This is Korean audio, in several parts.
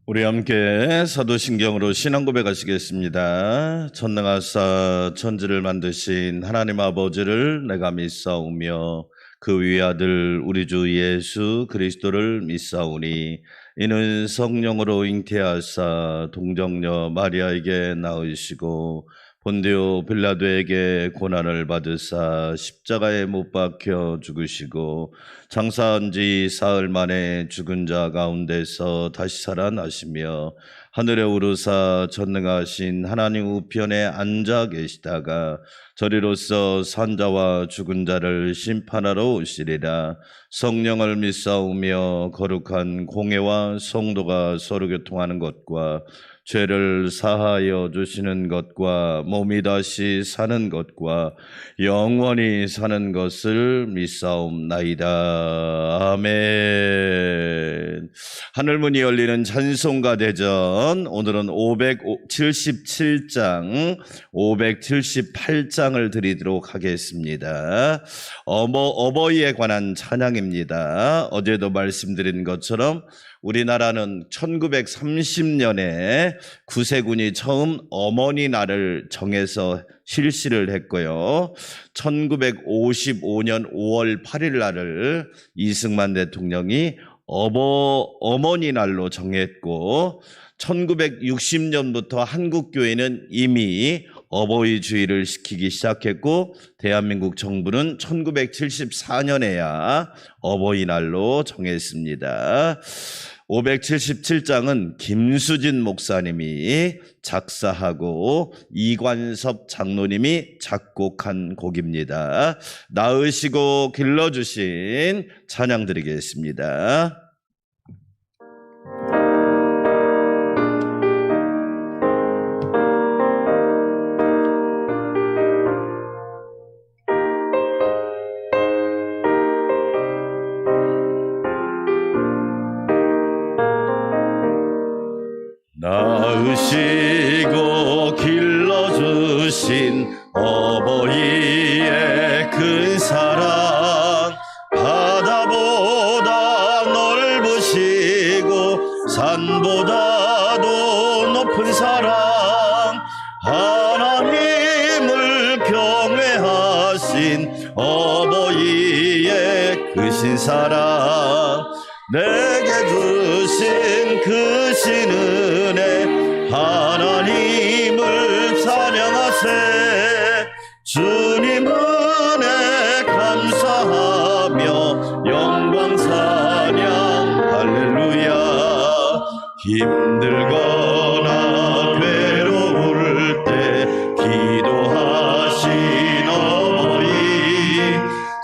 우리 함께 사도신경으로 신앙 고백하시겠습니다. 전능하사 천지를 만드신 하나님 아버지를 내가 믿사오며 그 위아들 우리 주 예수 그리스도를 믿사오니 이는 성령으로 잉태하사 동정녀 마리아에게 낳으시고 본디오 빌라도에게 고난을 받으사 십자가에 못 박혀 죽으시고 장사한 지 사흘 만에 죽은 자 가운데서 다시 살아나시며 하늘에 오르사 전능하신 하나님 우편에 앉아 계시다가 저리로서 산자와 죽은 자를 심판하러 오시리라. 성령을 믿사오며 거룩한 공회와 성도가 서로 교통하는 것과 죄를 사하여 주시는 것과 몸이 다시 사는 것과 영원히 사는 것을 믿사옵나이다. 아멘. 하늘문이 열리는 찬송가 대전, 오늘은 577장 578장을 드리도록 하겠습니다. 어버이에 관한 찬양입니다. 어제도 말씀드린 것처럼 우리나라는 1930년에 구세군이 처음 어머니 날을 정해서 실시를 했고요. 1955년 5월 8일 날을 이승만 대통령이 어머니 날로 정했고 1960년부터 한국교회는 이미 어버이주의를 시키기 시작했고 대한민국 정부는 1974년에야 어버이날로 정했습니다. 577장은 김수진 목사님이 작사하고 이관섭 장로님이 작곡한 곡입니다. 낳으시고 길러주신 찬양 드리겠습니다. 낳으시고 길러주신 어버이의 큰 사랑, 바다보다 넓으시고 산보다도 높은 사랑, 하나님을 경외하신 어버이의 크신 사랑, 내게 주신 크신 은혜 하나님을 찬양하세. 주님 은혜 감사하며 영광 찬양 할렐루야. 힘들거나 괴로울 때 기도하신 어버이,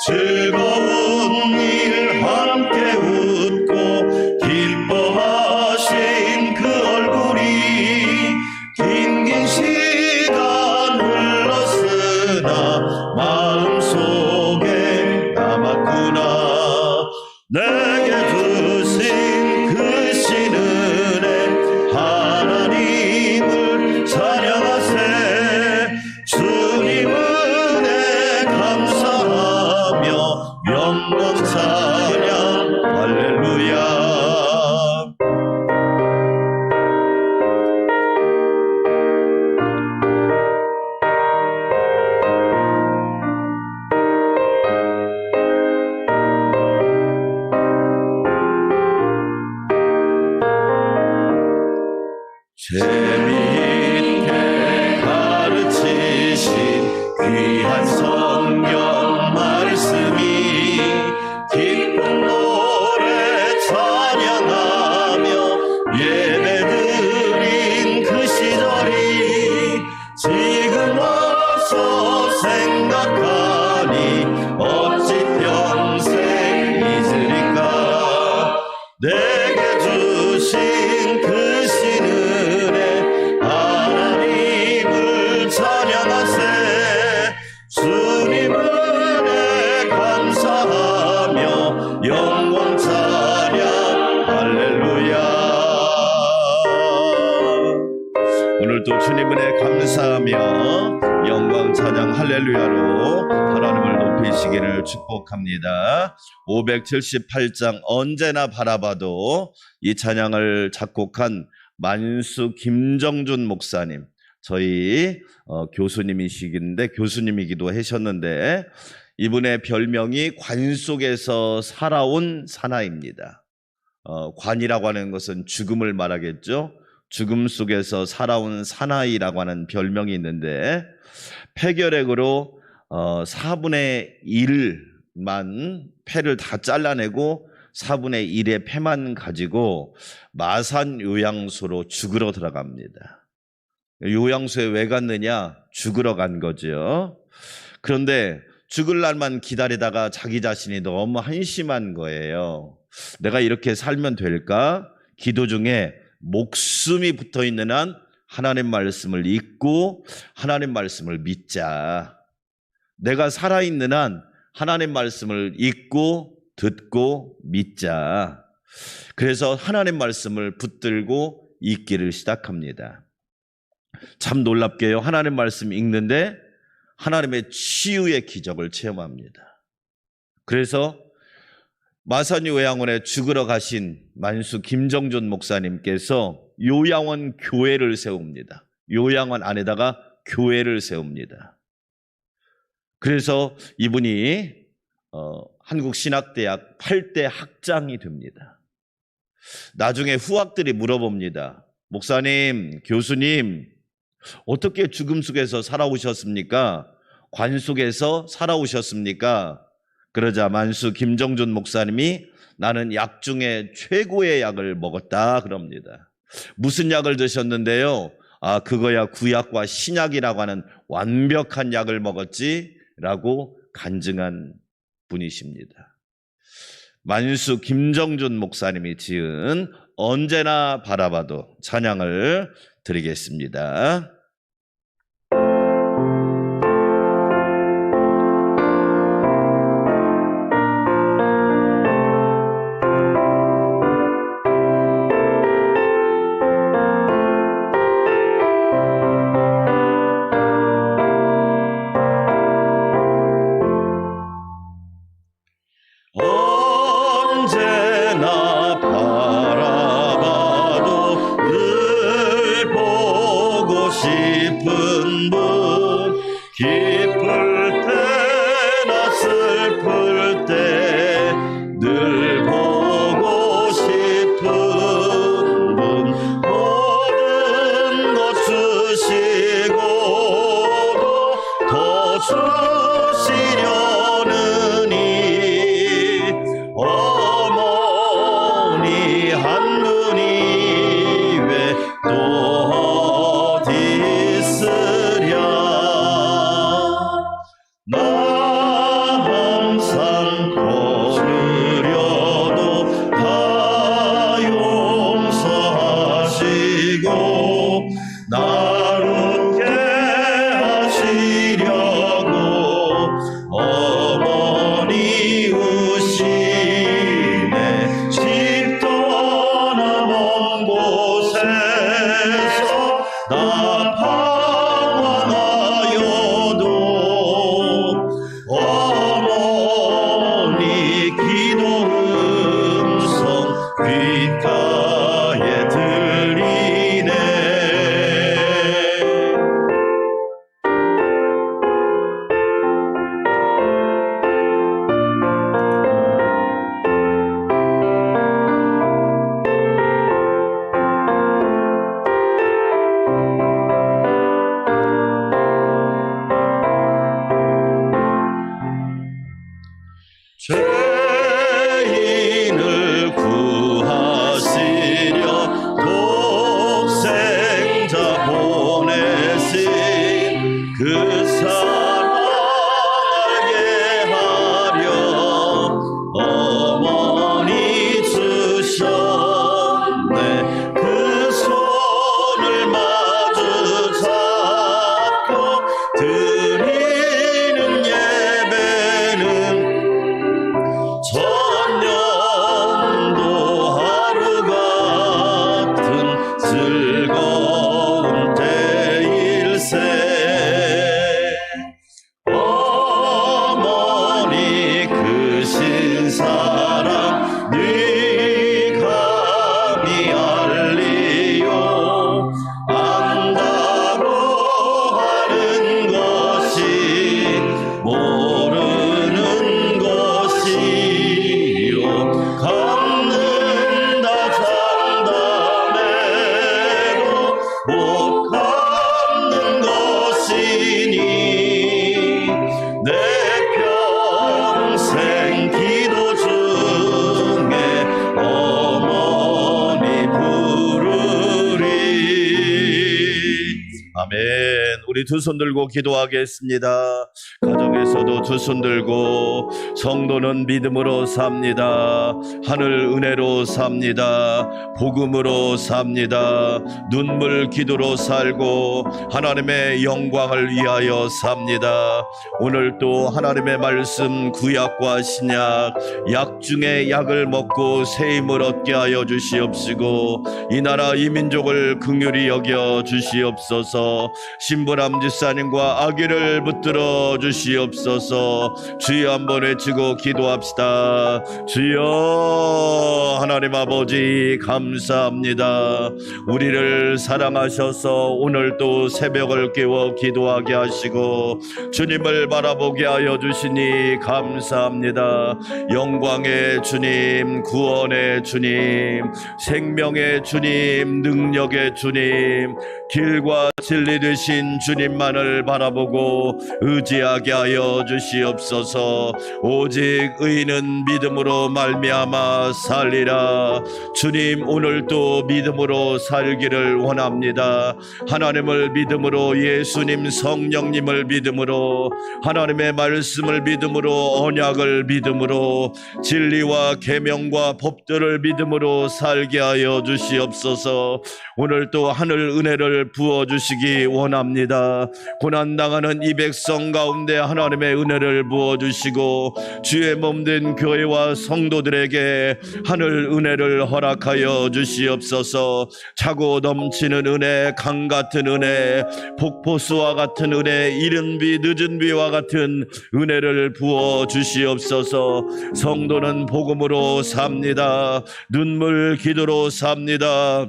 즐거운 일 함께 웃고 기뻐하신 그 얼굴이 긴 시간 흘렀으나 마음속에 남았구나. 내게 주신 크신 은혜 하나님을 찬양하세. 주님 은혜 감사하며 영광 찬양 할렐루야. 재미있게 가르치신 귀한 성경 말씀이 기쁜 노래 찬양하며 예배드린 그 시절이 지금 와서 생각하니 어찌 평생 잊으리까. 내게 주신 크신 은혜 하나님을 찬양하세. 주님 은혜 감사하며 영광 찬양 할렐루야. 오늘도 주님 은혜 감사하며 영광 찬양 할렐루야로 하나님을 높이시기를 축복합니다. 578장 언제나 바라봐도 이 찬양을 작곡한 만수 김정준 목사님, 저희 교수님이시긴데 교수님이기도 하셨는데 이분의 별명이 관 속에서 살아온 사나이입니다. 관이라고 하는 것은 죽음을 말하겠죠. 죽음 속에서 살아온 사나이라고 하는 별명이 있는데 폐결핵으로 4분의 1만 폐를 다 잘라내고 4분의 1의 폐만 가지고 마산 요양소로 죽으러 들어갑니다. 요양소에 왜 갔느냐? 죽으러 간 거죠. 그런데 죽을 날만 기다리다가 자기 자신이 너무 한심한 거예요. 내가 이렇게 살면 될까? 기도 중에 목숨이 붙어 있는 한 하나님 말씀을 읽고 하나님 말씀을 믿자. 내가 살아있는 한 하나님 말씀을 읽고 듣고 믿자. 그래서 하나님 말씀을 붙들고 읽기를 시작합니다. 참 놀랍게요. 하나님 말씀 읽는데 하나님의 치유의 기적을 체험합니다. 그래서 마산 요양원에 죽으러 가신 만수 김정준 목사님께서 요양원 교회를 세웁니다. 요양원 안에다가 교회를 세웁니다. 그래서 이분이 한국신학대학 8대 학장이 됩니다. 나중에 후학들이 물어봅니다. 목사님, 교수님, 어떻게 죽음 속에서 살아오셨습니까? 관 속에서 살아오셨습니까? 그러자 만수 김정준 목사님이 나는 약 중에 최고의 약을 먹었다 그럽니다. 무슨 약을 드셨는데요? 그거야 구약과 신약이라고 하는 완벽한 약을 먹었지 라고 간증한 분이십니다. 만수 김정준 목사님이 지은 언제나 바라봐도 찬양을 드리겠습니다. 언제나 바라봐도 늘 보고 싶 우리 두 손 들고 기도하겠습니다. 가정에서도 두 손 들고 성도는 믿음으로 삽니다. 하늘 은혜로 삽니다. 복음으로 삽니다. 눈물 기도로 살고 하나님의 영광을 위하여 삽니다. 오늘 또 하나님의 말씀 구약과 신약 약 중에 약을 먹고 새 힘을 얻게 하여 주시옵시고 이 나라 이 민족을 긍휼히 여겨 주시옵소서. 신부람 집사님과 아기를 붙들어 주시옵소서. 주여 한번 외치고 기도합시다. 주여 하나님 아버지 감사합니다. 우리를 사랑하셔서 오늘 또 새벽을 깨워 기도하게 하시고 주님을 바라보게 하여 주시니 감사합니다. 영광의 주님, 구원의 주님, 생명의 주님, 능력의 주님, 길과 진리 되신 주님만을 바라보고 의지하게 하여 주시옵소서. 오직 의인은 믿음으로 말미암아 살리라. 주님 오늘도 믿음으로 살기를 원합니다. 하나님을 믿음으로, 예수님 성령님을 믿음으로, 하나님의 말씀을 믿음으로, 언약을 믿음으로, 진리와 계명과 법들을 믿음으로 살게 하여 주시옵소서. 오늘 또 하늘 은혜를 부어주시기 원합니다. 고난당하는 이 백성 가운데 하나님의 은혜를 부어주시고 주의 몸된 교회와 성도들에게 하늘 은혜를 허락하여 주시옵소서. 차고 넘치는 은혜, 강같은 은혜, 폭포수와 같은 은혜, 이른 비 늦은 비와 같은 은혜를 부어주시옵소서. 성도는 복음으로 삽니다. 눈물 기도로 삽니다.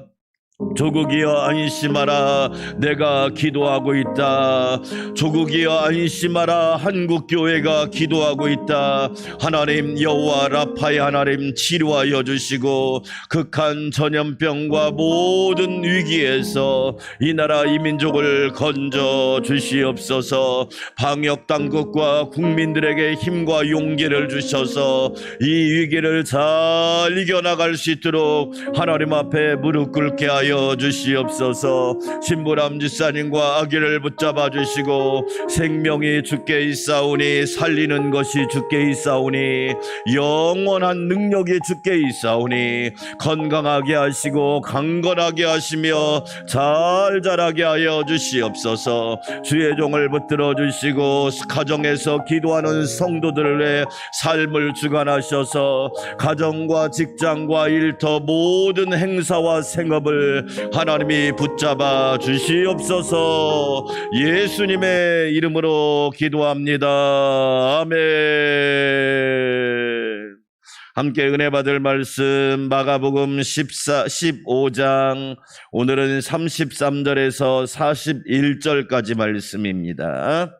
조국이여 안심하라, 내가 기도하고 있다. 조국이여 안심하라, 한국교회가 기도하고 있다. 하나님 여호와 라파의 하나님 치료하여 주시고 극한 전염병과 모든 위기에서 이 나라 이 민족을 건져 주시옵소서. 방역당국과 국민들에게 힘과 용기를 주셔서 이 위기를 잘 이겨나갈 수 있도록 하나님 앞에 무릎 꿇게 하여 주시옵소서. 신부람 집사님과 아기를 붙잡아 주시고 생명이 주께 있사오니 살리는 것이 주께 있사오니 영원한 능력이 주께 있사오니 건강하게 하시고 강건하게 하시며 잘 자라게 하여 주시옵소서. 주의 종을 붙들어 주시고 가정에서 기도하는 성도들의 삶을 주관하셔서 가정과 직장과 일터 모든 행사와 생업을 하나님이 붙잡아 주시옵소서. 예수님의 이름으로 기도합니다. 아멘. 함께 은혜 받을 말씀 마가복음 15장 오늘은 33절에서 41절까지 말씀입니다.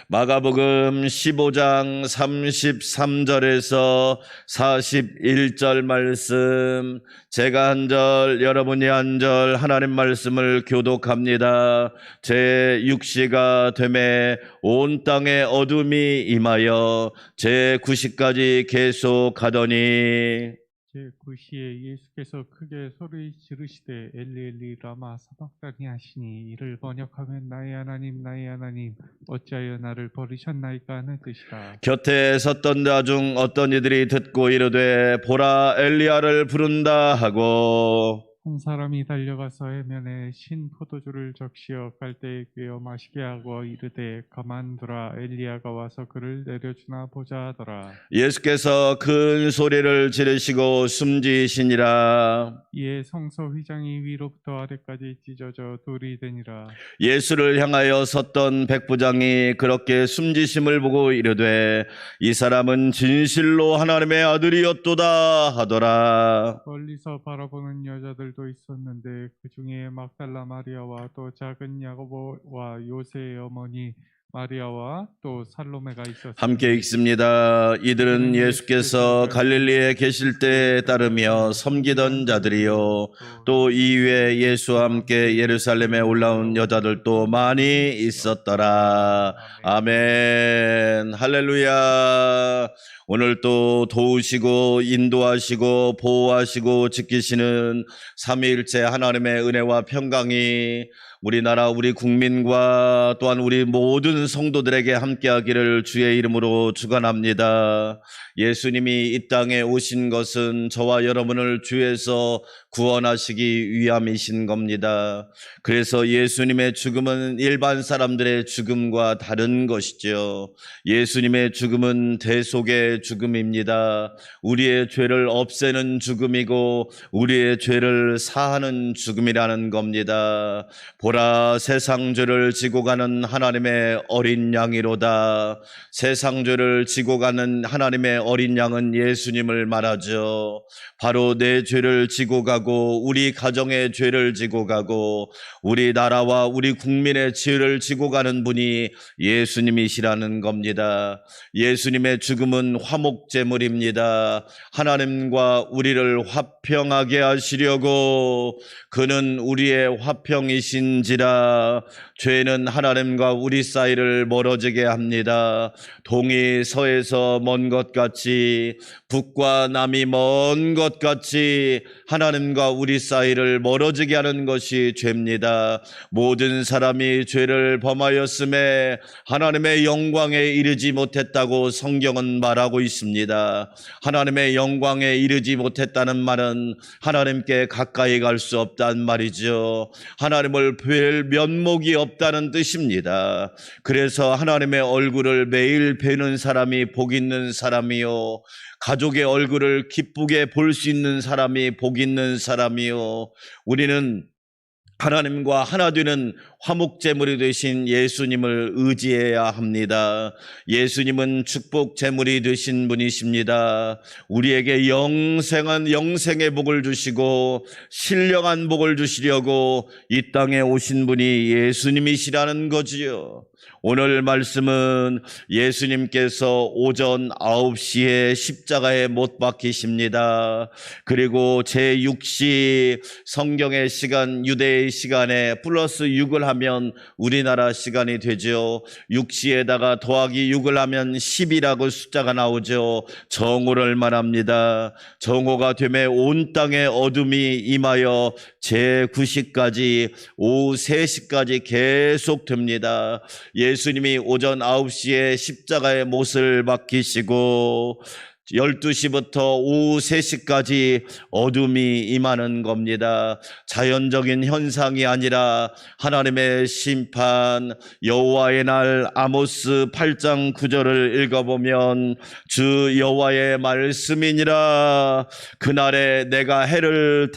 마가복음 15장 33절에서 41절 말씀, 제가 한 절 여러분이 한 절 하나님 말씀을 교독합니다. 제 6시가 되매 온 땅에 어둠이 임하여 제 9시까지 계속하더니 제9시에 예수께서 크게 소리 지르시되 엘리 엘리 라마 사박다니 하시니 이를 번역하면 나의 하나님 나의 하나님 어찌하여 나를 버리셨나이까 하는 뜻이라. 곁에 섰던 자 중 어떤 이들이 듣고 이르되 보라 엘리야를 부른다 하고 한 사람이 달려가서 해면에 신 포도주를 적시어 갈대에 꿰어 마시게 하고 이르되 가만두라 엘리야가 와서 그를 내려주나 보자 하더라. 예수께서 큰 소리를 지르시고 숨지시니라. 이에 성소 휘장이 위로부터 아래까지 찢어져 돌이 되니라. 예수를 향하여 섰던 백부장이 그렇게 숨지심을 보고 이르되 이 사람은 진실로 하나님의 아들이었도다 하더라. 멀리서 바라보는 여자들도 있었는데 그 중에 막달라 마리아와 또 작은 야고보와 요새의 어머니 마리아와 또 살로메가 있었습니다. 함께 읽습니다. 이들은 예수께서 갈릴리에 계실 때에 따르며 섬기던 자들이요 또 이후에 예수와 함께 예루살렘에 올라온 여자들도 많이 있었더라. 아멘. 할렐루야. 오늘 또 도우시고 인도하시고 보호하시고 지키시는 삼위일체 하나님의 은혜와 평강이 우리나라 우리 국민과 또한 우리 모든 성도들에게 함께하기를 주의 이름으로 축원합니다. 예수님이 이 땅에 오신 것은 저와 여러분을 죄에서 구원하시기 위함이신 겁니다. 그래서 예수님의 죽음은 일반 사람들의 죽음과 다른 것이죠. 예수님의 죽음은 대속의 죽음입니다. 우리의 죄를 없애는 죽음이고 우리의 죄를 사하는 죽음이라는 겁니다. 보라, 세상 죄를 지고 가는 하나님의 어린 양이로다. 세상 죄를 지고 가는 하나님의 어린 양은 예수님을 말하죠. 바로 내 죄를 지고 가고 우리 가정의 죄를 지고 가고 우리 나라와 우리 국민의 죄를 지고 가는 분이 예수님이시라는 겁니다. 예수님의 죽음은 화목제물입니다. 하나님과 우리를 화평하게 하시려고 그는 우리의 화평이신지라. 죄는 하나님과 우리 사이를 멀어지게 합니다. 동이 서에서 먼 것 같이 북과 남이 먼 것 같이 하나님과 우리 사이를 멀어지게 하는 것이 죄입니다. 모든 사람이 죄를 범하였음에 하나님의 영광에 이르지 못했다고 성경은 말하고 있습니다. 하나님의 영광에 이르지 못했다는 말은 하나님께 가까이 갈 수 없다는 말이죠. 하나님을 뵐 면목이 없다는 뜻입니다. 그래서 하나님의 얼굴을 매일 뵈는 사람이 복 있는 사람이요, 가족의 얼굴을 기쁘게 볼 수 있는 사람이 복 있는 사람이요, 우리는 하나님과 하나 되는 화목제물이 되신 예수님을 의지해야 합니다. 예수님은 축복제물이 되신 분이십니다. 우리에게 영생의 복을 주시고 신령한 복을 주시려고 이 땅에 오신 분이 예수님이시라는 거지요. 오늘 말씀은 예수님께서 오전 9시에 십자가에 못 박히십니다. 그리고 제6시 성경의 시간, 유대의 시간에 플러스 6을 하면 우리나라 시간이 되죠. 6시에다가 더하기 6을 하면 10이라고 숫자가 나오죠. 정오를 말합니다. 정오가 되매 온 땅에 어둠이 임하여 제9시까지 오후 3시까지 계속 됩니다. 예수님이 오전 9시에 십자가에 못을 박히시고 12시부터 오후 3시까지 어둠이 임하는 겁니다. 자연적인 현상이 아니라 하나님의 심판. 여호와의 날 아모스 8장 9절을 읽어보면 주 여호와의 말씀이니라. 그날에 내가 해를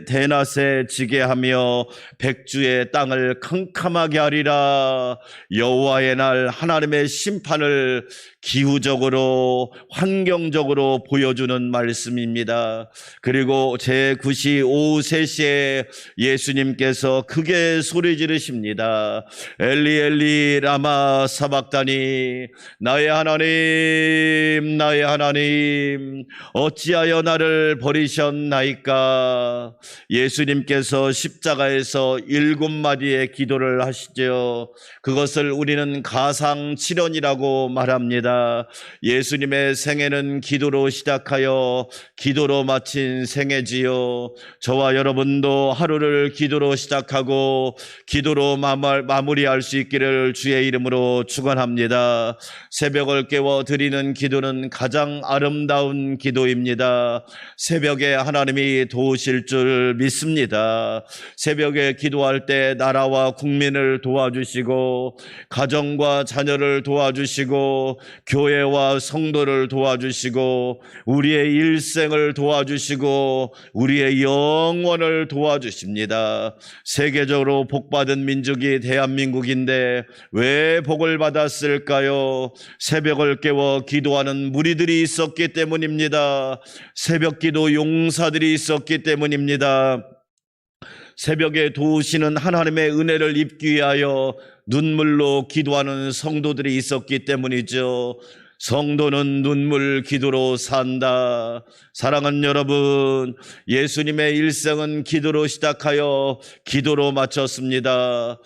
대낮에 지게 하며 백주의 땅을 캄캄하게 하리라. 여호와의 날 하나님의 심판을 기후적으로 환경적으로 보여주는 말씀입니다. 그리고 제9시 오후 3시에 예수님께서 크게 소리 지르십니다. 엘리 엘리 라마 사박다니, 나의 하나님 나의 하나님 어찌하여 나를 버리셨나이까. 예수님께서 십자가에서 7마디의 기도를 하시죠. 그것을 우리는 가상칠언이라고 말합니다. 예수님의 생애는 기도로 시작하여 기도로 마친 생애지요. 저와 여러분도 하루를 기도로 시작하고 기도로 마무리할 수 있기를 주의 이름으로 축원합니다. 새벽을 깨워 드리는 기도는 가장 아름다운 기도입니다. 새벽에 하나님이 도우실 줄 믿습니다. 새벽에 기도할 때 나라와 국민을 도와주시고 가정과 자녀를 도와주시고 교회와 성도를 도와주시고 우리의 일생을 도와주시고 우리의 영혼을 도와주십니다. 세계적으로 복받은 민족이 대한민국인데 왜 복을 받았을까요? 새벽을 깨워 기도하는 무리들이 있었기 때문입니다. 새벽기도 용사들이 있었기 때문입니다. 새벽에 도우시는 하나님의 은혜를 입기 위하여 눈물로 기도하는 성도들이 있었기 때문이죠. 성도는 눈물 기도로 산다. 사랑하는 여러분, 예수님의 일생은 기도로 시작하여 기도로 마쳤습니다.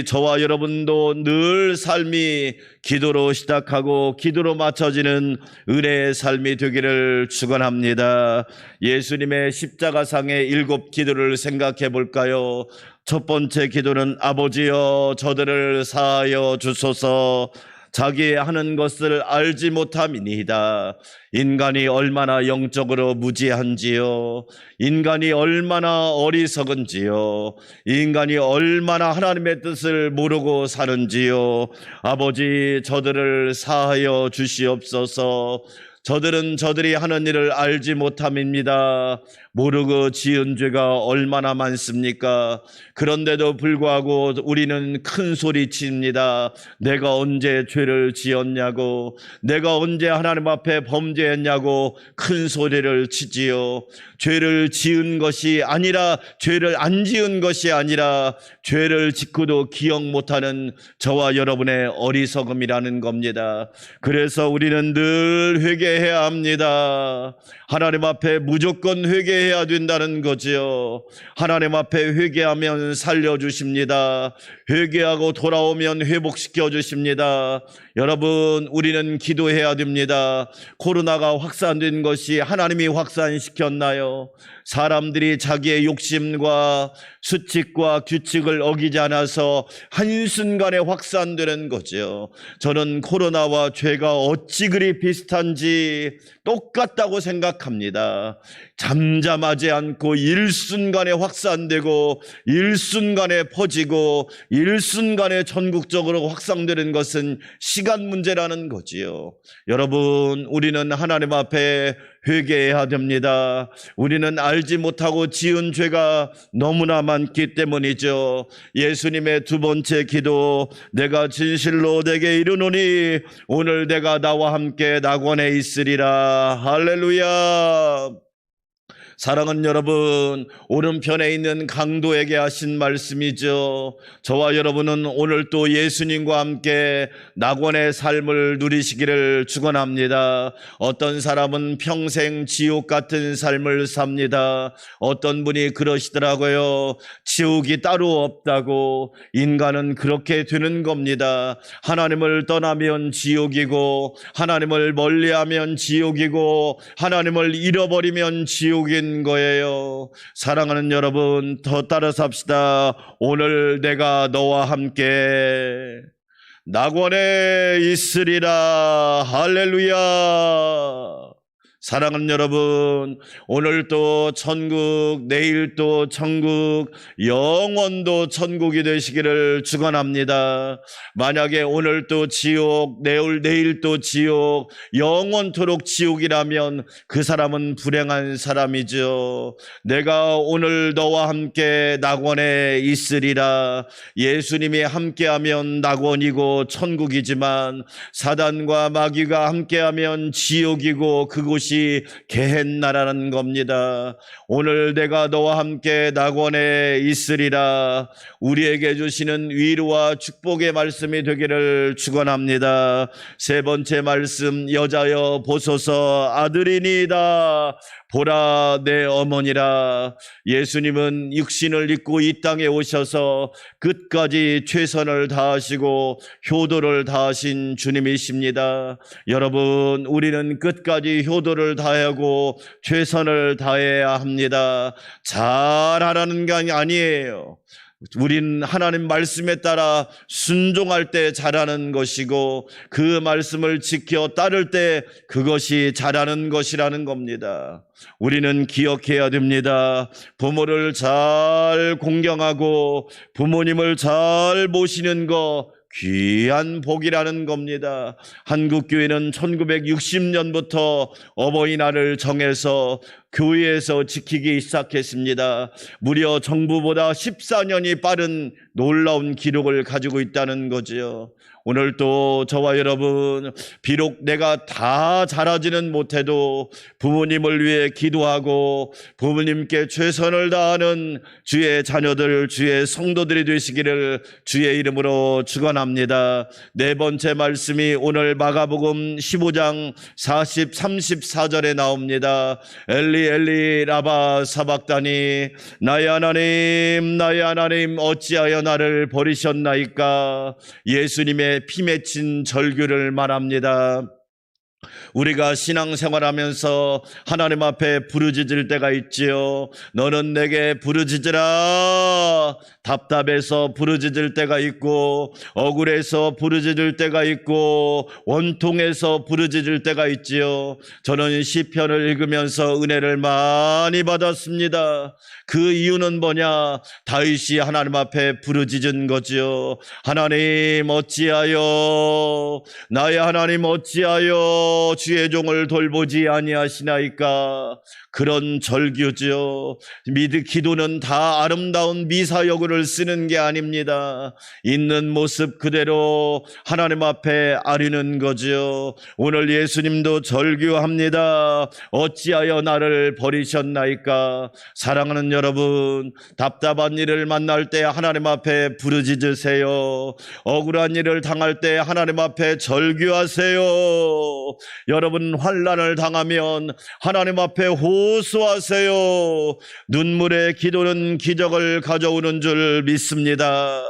저와 여러분도 늘 삶이 기도로 시작하고 기도로 마쳐지는 은혜의 삶이 되기를 축원합니다. 예수님의 십자가상의 7 기도를 생각해 볼까요? 첫 번째 기도는 아버지여 저들을 사하여 주소서. 자기 하는 것을 알지 못함이니이다. 인간이 얼마나 영적으로 무지한지요, 인간이 얼마나 어리석은지요, 인간이 얼마나 하나님의 뜻을 모르고 사는지요. 아버지 저들을 사하여 주시옵소서. 저들은 저들이 하는 일을 알지 못함입니다. 모르고 지은 죄가 얼마나 많습니까? 그런데도 불구하고 우리는 큰 소리 칩니다. 내가 언제 죄를 지었냐고, 내가 언제 하나님 앞에 범죄했냐고 큰 소리를 치지요. 죄를 지은 것이 아니라, 죄를 안 지은 것이 아니라 죄를 짓고도 기억 못하는 저와 여러분의 어리석음이라는 겁니다. 그래서 우리는 늘 회개해야 합니다. 하나님 앞에 무조건 회개해야 된다는 거지요. 하나님 앞에 회개하면 살려주십니다. 회개하고 돌아오면 회복시켜 주십니다. 여러분, 우리는 기도해야 됩니다. 코로나가 확산된 것이 하나님이 확산시켰나요? 사람들이 자기의 욕심과 수칙과 규칙을 어기지 않아서 한순간에 확산되는 거죠. 저는 코로나와 죄가 어찌 그리 비슷한지 똑같다고 생각합니다. 잠잠하지 않고 일순간에 확산되고 일순간에 퍼지고 일순간에 전국적으로 확산되는 것은 시간 문제라는 거지요. 여러분, 우리는 하나님 앞에 회개해야 됩니다. 우리는 알지 못하고 지은 죄가 너무나 많기 때문이죠. 예수님의 두 번째 기도, 내가 진실로 내게 이르노니 오늘 내가 나와 함께 낙원에 있으리라. 할렐루야. 사랑하는 여러분, 오른편에 있는 강도에게 하신 말씀이죠. 저와 여러분은 오늘 또 예수님과 함께 낙원의 삶을 누리시기를 축원합니다. 어떤 사람은 평생 지옥 같은 삶을 삽니다. 어떤 분이 그러시더라고요. 지옥이 따로 없다고. 인간은 그렇게 되는 겁니다. 하나님을 떠나면 지옥이고, 하나님을 멀리하면 지옥이고, 하나님을 잃어버리면 지옥인 거예요. 사랑하는 여러분, 더 따라 삽시다. 오늘 내가 너와 함께 낙원에 있으리라. 할렐루야. 사랑하는 여러분, 오늘도 천국, 내일도 천국, 영원도 천국이 되시기를 축원합니다. 만약에 오늘도 지옥, 내일도 지옥, 영원토록 지옥이라면 그 사람은 불행한 사람이죠. 내가 오늘 너와 함께 낙원에 있으리라. 예수님이 함께하면 낙원이고 천국이지만 사단과 마귀가 함께하면 지옥이고 그곳이 게헨나라는 겁니다. 오늘 내가 너와 함께 낙원에 있으리라. 우리에게 주시는 위로와 축복의 말씀이 되기를 축원합니다. 세 번째 말씀, 여자여 보소서 아들이니이다. 보라 내 어머니라. 예수님은 육신을 입고 이 땅에 오셔서 끝까지 최선을 다하시고 효도를 다하신 주님이십니다. 여러분, 우리는 끝까지 효도를 다하고 최선을 다해야 합니다. 잘하라는 게 아니에요. 우린 하나님 말씀에 따라 순종할 때 잘하는 것이고 그 말씀을 지켜 따를 때 그것이 잘하는 것이라는 겁니다. 우리는 기억해야 됩니다. 부모를 잘 공경하고 부모님을 잘 모시는 거 귀한 복이라는 겁니다. 한국교회는 1960년부터 어버이날을 정해서 교회에서 지키기 시작했습니다. 무려 정부보다 14년이 빠른 놀라운 기록을 가지고 있다는 거지요. 오늘도 저와 여러분, 비록 내가 다 잘하지는 못해도 부모님을 위해 기도하고 부모님께 최선을 다하는 주의 자녀들, 주의 성도들이 되시기를 주의 이름으로 축원합니다. 네 번째 말씀이 오늘 마가복음 15장 40, 34절에 나옵니다. 엘리 엘리 라바 사박다니, 나의 하나님 어찌하여 나를 버리셨나이까. 예수님의 피 맺힌 절규를 말합니다. 우리가 신앙생활하면서 하나님 앞에 부르짖을 때가 있지요. 너는 내게 부르짖으라. 답답해서 부르짖을 때가 있고, 억울해서 부르짖을 때가 있고, 원통해서 부르짖을 때가 있지요. 저는 시편을 읽으면서 은혜를 많이 받았습니다. 그 이유는 뭐냐? 다윗이 하나님 앞에 부르짖은 거지요. 하나님 어찌하여, 나의 하나님 어찌하여 주의 종을 돌보지 아니하시나이까. 그런 절규죠. 기도는 다 아름다운 미사여구를 쓰는 게 아닙니다. 있는 모습 그대로 하나님 앞에 아뢰는 거죠. 오늘 예수님도 절규합니다. 어찌하여 나를 버리셨나이까. 사랑하는 여러분, 답답한 일을 만날 때 하나님 앞에 부르짖으세요. 억울한 일을 당할 때 하나님 앞에 절규하세요. 여러분, 환난을 당하면 하나님 앞에 호소하세요. 눈물의 기도는 기적을 가져오는 줄 믿습니다.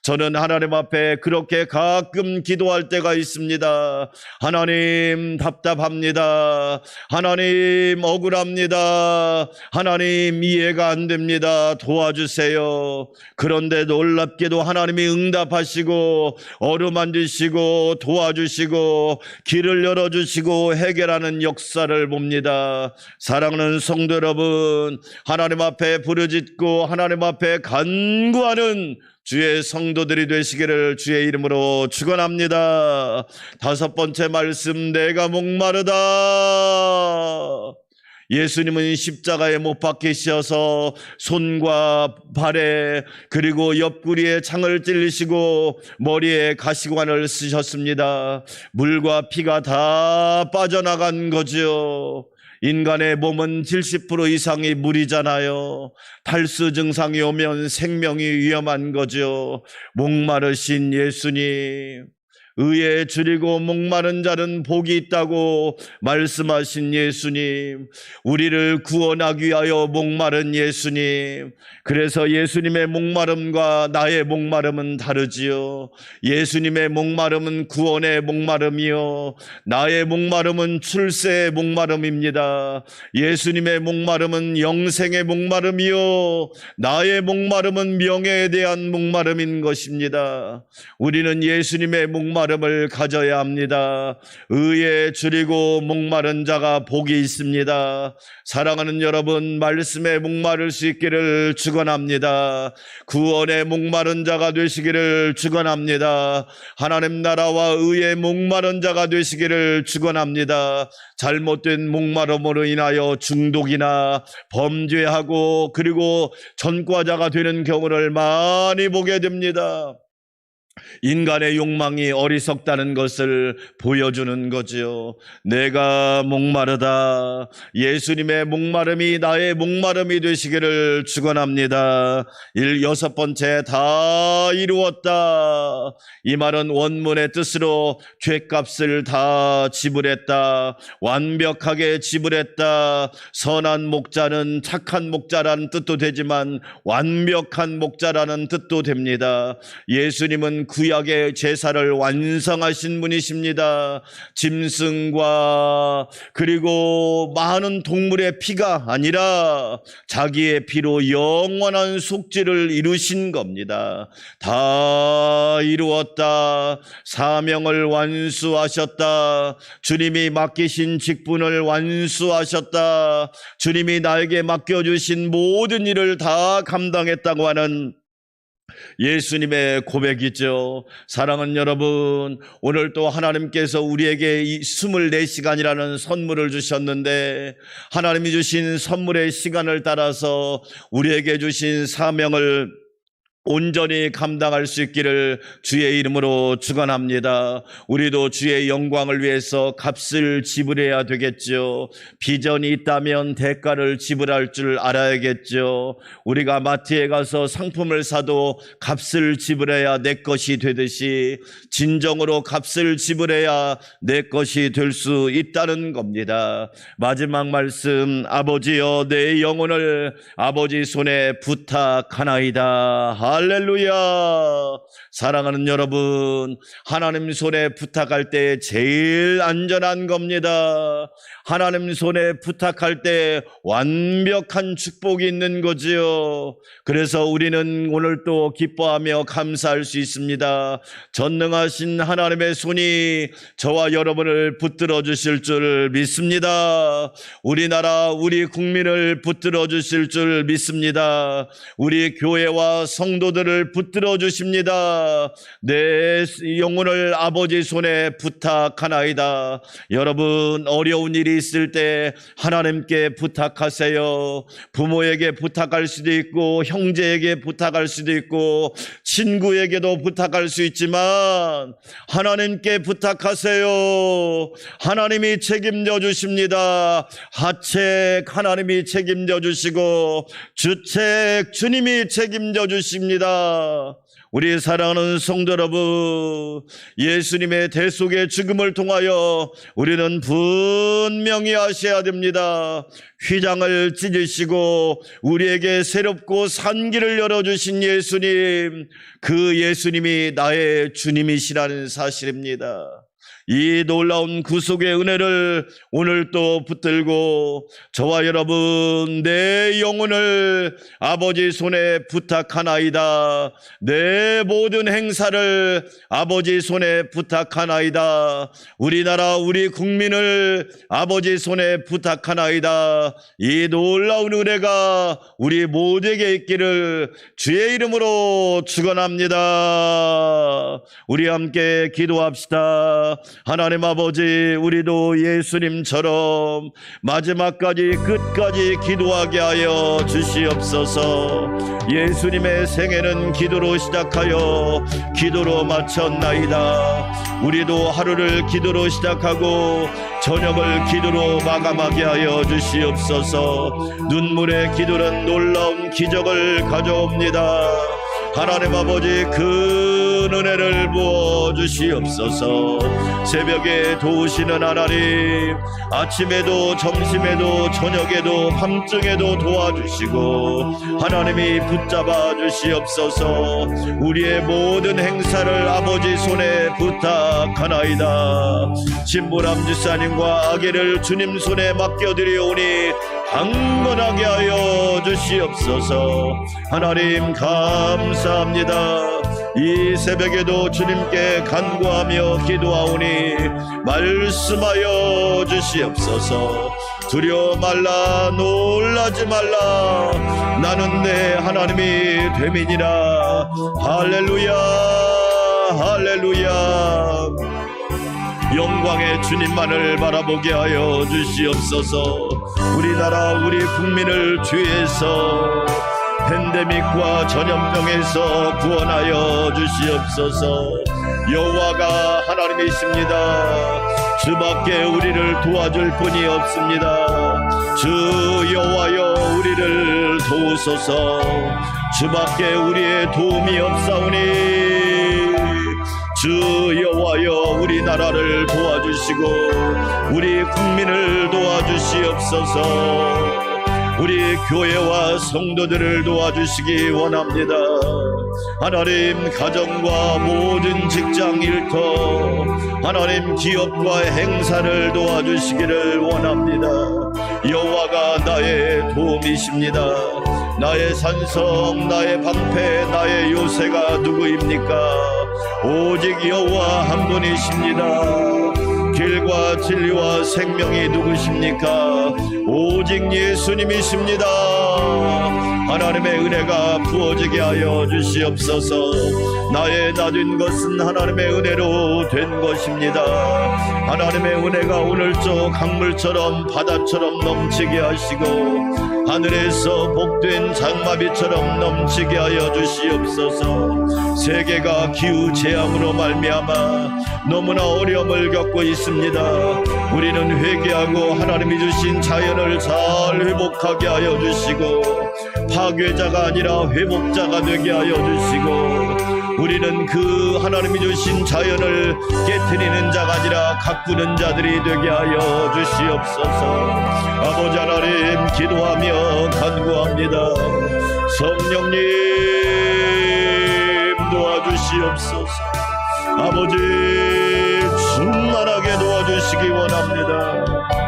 저는 하나님 앞에 그렇게 가끔 기도할 때가 있습니다. 하나님 답답합니다. 하나님 억울합니다. 하나님 이해가 안 됩니다. 도와주세요. 그런데 놀랍게도 하나님이 응답하시고 어루만지시고 도와주시고 길을 열어주시고 해결하는 역사를 봅니다. 사랑하는 성도 여러분, 하나님 앞에 부르짖고 하나님 앞에 간구하는 주의 성도들이 되시기를 주의 이름으로 축원합니다. 다섯 번째 말씀, 내가 목마르다. 예수님은 십자가에 못 박히셔서 손과 발에 그리고 옆구리에 창을 찔리시고 머리에 가시관을 쓰셨습니다. 물과 피가 다 빠져나간 거죠. 인간의 몸은 70% 이상이 물이잖아요. 탈수 증상이 오면 생명이 위험한 거죠. 목마르신 예수님, 의에 줄이고 목마른 자는 복이 있다고 말씀하신 예수님, 우리를 구원하기 위하여 목마른 예수님. 그래서 예수님의 목마름과 나의 목마름은 다르지요. 예수님의 목마름은 구원의 목마름이요, 나의 목마름은 출세의 목마름입니다. 예수님의 목마름은 영생의 목마름이요, 나의 목마름은 명예에 대한 목마름인 것입니다. 우리는 예수님의 목마름을 가져야 합니다. 의에 줄이고 목마른 자가 복이 있습니다. 사랑하는 여러분, 말씀에 목마를 수 있기를 축원합니다. 구원의 목마른 자가 되시기를 축원합니다. 하나님 나라와 의의 목마른 자가 되시기를 축원합니다. 잘못된 목마름으로 인하여 중독이나 범죄하고 그리고 전과자가 되는 경우를 많이 보게 됩니다. 인간의 욕망이 어리석다는 것을 보여주는 거지요. 내가 목마르다. 예수님의 목마름이 나의 목마름이 되시기를 축원합니다. 여섯 번째, 다 이루었다. 이 말은 원문의 뜻으로 죄값을 다 지불했다, 완벽하게 지불했다. 선한 목자는 착한 목자라는 뜻도 되지만 완벽한 목자라는 뜻도 됩니다. 예수님은 구약의 제사를 완성하신 분이십니다. 짐승과 그리고 많은 동물의 피가 아니라 자기의 피로 영원한 속죄를 이루신 겁니다. 다 이루었다. 사명을 완수하셨다. 주님이 맡기신 직분을 완수하셨다. 주님이 나에게 맡겨주신 모든 일을 다 감당했다고 하는 예수님의 고백이죠. 사랑하는 여러분, 오늘 또 하나님께서 우리에게 이 24시간이라는 선물을 주셨는데, 하나님이 주신 선물의 시간을 따라서 우리에게 주신 사명을 온전히 감당할 수 있기를 주의 이름으로 축원합니다. 우리도 주의 영광을 위해서 값을 지불해야 되겠죠. 비전이 있다면 대가를 지불할 줄 알아야겠죠. 우리가 마트에 가서 상품을 사도 값을 지불해야 내 것이 되듯이 진정으로 값을 지불해야 내 것이 될 수 있다는 겁니다. 마지막 말씀, 아버지여 내 영혼을 아버지 손에 부탁하나이다. 할렐루야. 사랑하는 여러분, 하나님 손에 부탁할 때 제일 안전한 겁니다. 하나님 손에 부탁할 때 완벽한 축복이 있는 거지요. 그래서 우리는 오늘 또 기뻐하며 감사할 수 있습니다. 전능하신 하나님의 손이 저와 여러분을 붙들어 주실 줄 믿습니다. 우리나라 우리 국민을 붙들어 주실 줄 믿습니다. 우리 교회와 성도들을 붙들어 주십니다. 내 영혼을 아버지 손에 부탁하나이다. 여러분, 어려운 일이 있을 때 하나님께 부탁하세요. 부모에게 부탁할 수도 있고, 형제에게 부탁할 수도 있고, 친구에게도 부탁할 수 있지만 하나님께 부탁하세요. 하나님이 책임져 주십니다. 하책 하나님이 책임져 주시고, 주책 주님이 책임져 주십니다. 우리 사랑하는 성도 여러분, 예수님의 대속의 죽음을 통하여 우리는 분명히 아셔야 됩니다. 휘장을 찢으시고 우리에게 새롭고 산 길을 열어주신 예수님, 그 예수님이 나의 주님이시라는 사실입니다. 이 놀라운 구속의 은혜를 오늘 또 붙들고 저와 여러분, 내 영혼을 아버지 손에 부탁하나이다. 내 모든 행사를 아버지 손에 부탁하나이다. 우리나라 우리 국민을 아버지 손에 부탁하나이다. 이 놀라운 은혜가 우리 모두에게 있기를 주의 이름으로 축원합니다. 우리 함께 기도합시다. 하나님 아버지, 우리도 예수님처럼 마지막까지 끝까지 기도하게 하여 주시옵소서. 예수님의 생애는 기도로 시작하여 기도로 마쳤나이다. 우리도 하루를 기도로 시작하고 저녁을 기도로 마감하게 하여 주시옵소서. 눈물의 기도는 놀라운 기적을 가져옵니다. 하나님 아버지, 그 은혜를 부어주시옵소서. 새벽에 도우시는 하나님, 아침에도 점심에도 저녁에도 밤중에도 도와주시고 하나님이 붙잡아 주시옵소서. 우리의 모든 행사를 아버지 손에 부탁하나이다. 신부람 집사님과 아기를 주님 손에 맡겨드리오니 강건하게 하여 주시옵소서. 하나님 감사합니다. 이 새벽에도 주님께 간구하며 기도하오니 말씀하여 주시옵소서. 두려워 말라, 놀라지 말라, 나는 내 하나님이 됨이니라. 할렐루야, 할렐루야. 영광의 주님만을 바라보게 하여 주시옵소서. 우리나라 우리 국민을 주에서 팬데믹과 전염병에서 구원하여 주시옵소서. 여호와가 하나님이십니다. 주밖에 우리를 도와줄 분이 없습니다. 주 여호와여, 우리를 도우소서. 주밖에 우리의 도움이 없사오니 주 여호와여, 우리나라를 도와주시고 우리 국민을 도와주시옵소서. 우리 교회와 성도들을 도와주시기 원합니다. 하나님, 가정과 모든 직장 일터, 하나님 기업과 행사를 도와주시기를 원합니다. 여호와가 나의 도움이십니다. 나의 산성, 나의 방패, 나의 요새가 누구입니까? 오직 여호와 한 분이십니다. 길과 진리와 생명이 누구십니까? 오직 예수님이십니다. 하나님의 은혜가 부어지게 하여 주시옵소서. 나의 낮은 것은 하나님의 은혜로 된 것입니다. 하나님의 은혜가 오늘도 강물처럼 바다처럼 넘치게 하시고 하늘에서 복된 장마비처럼 넘치게 하여 주시옵소서. 세계가 기후재앙으로 말미암아 너무나 어려움을 겪고 있습니다. 우리는 회개하고 하나님이 주신 자연을 잘 회복하게 하여 주시고 파괴자가 아니라 회복자가 되게 하여 주시고 우리는 그 하나님이 주신 자연을 깨트리는 자가 아니라 가꾸는 자들이 되게 하여 주시옵소서. 아버지 하나님 기도하며 간구합니다. 성령님 도와주시옵소서. 아버지 충만하게 도와주시기 원합니다.